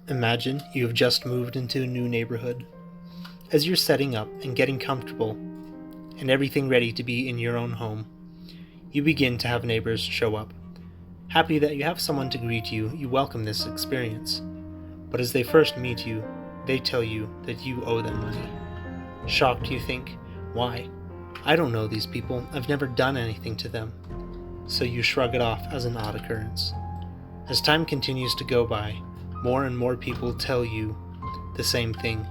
Imagine you have just moved into a new neighborhood. As you're setting up and getting comfortable and everything ready to be in your own home, you begin to have neighbors show up. Happy that you have someone to greet you, you welcome this experience. But as they first meet you, they tell you that you owe them money. Shocked, you think, why? I don't know these people, I've never done anything to them. So you shrug it off as an odd occurrence. As time continues to go by, more and more people tell you the same thing,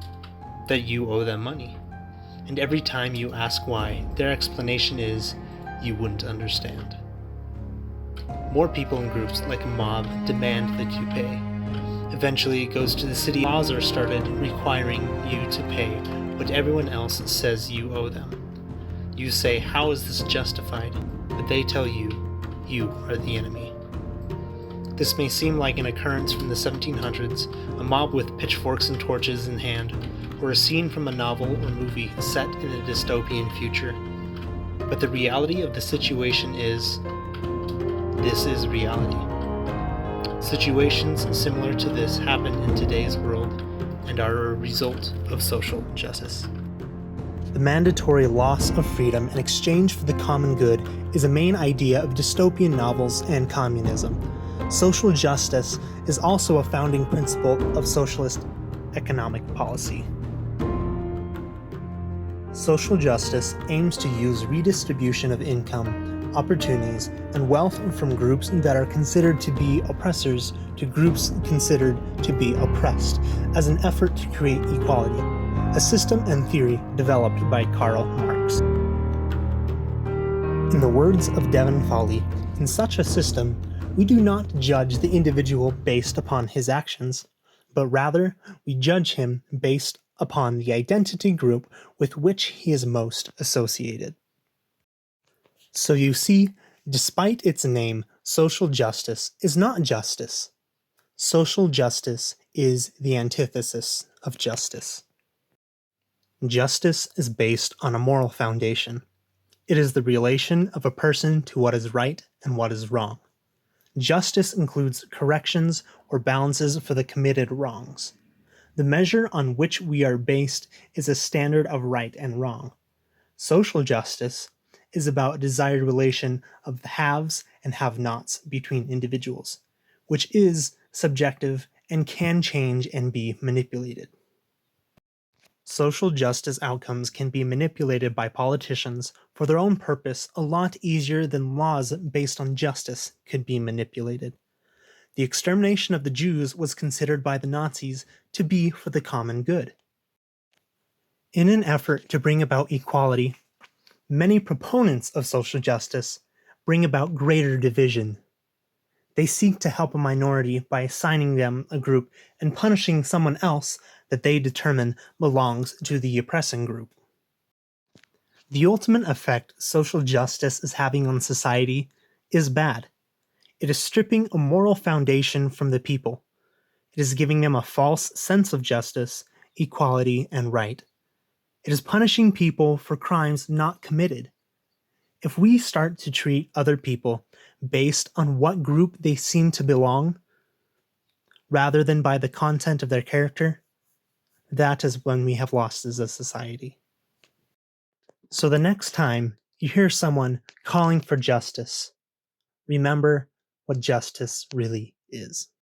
that you owe them money. And every time you ask why, their explanation is, you wouldn't understand. More people in groups like a mob demand that you pay. Eventually it goes to the city. Laws are started requiring you to pay what everyone else says you owe them. You say, how is this justified? But they tell you, you are the enemy. This may seem like an occurrence from the 1700s, a mob with pitchforks and torches in hand, or a scene from a novel or movie set in a dystopian future. But the reality of the situation is, this is reality. Situations similar to this happen in today's world and are a result of social justice. The mandatory loss of freedom in exchange for the common good is a main idea of dystopian novels and communism. Social justice is also a founding principle of socialist economic policy. Social justice aims to use redistribution of income, opportunities, and wealth from groups that are considered to be oppressors to groups considered to be oppressed as an effort to create equality, a system and theory developed by Karl Marx. In the words of Devon Foley, in such a system, we do not judge the individual based upon his actions, but rather we judge him based upon the identity group with which he is most associated. So you see, despite its name, social justice is not justice. Social justice is the antithesis of justice. Justice is based on a moral foundation. It is the relation of a person to what is right and what is wrong. Justice includes corrections or balances for the committed wrongs. The measure on which we are based is a standard of right and wrong. Social justice is about a desired relation of the haves and have-nots between individuals, which is subjective and can change and be manipulated. Social justice outcomes can be manipulated by politicians for their own purpose a lot easier than laws based on justice could be manipulated. The extermination of the Jews was considered by the Nazis to be for the common good. In an effort to bring about equality, many proponents of social justice bring about greater division. They seek to help a minority by assigning them a group and punishing someone else that they determine belongs to the oppressing group. The ultimate effect social justice is having on society is bad. It is stripping a moral foundation from the people. It is giving them a false sense of justice, equality, and right. It is punishing people for crimes not committed. If we start to treat other people based on what group they seem to belong, rather than by the content of their character, that is when we have lost as a society. So the next time you hear someone calling for justice, remember what justice really is.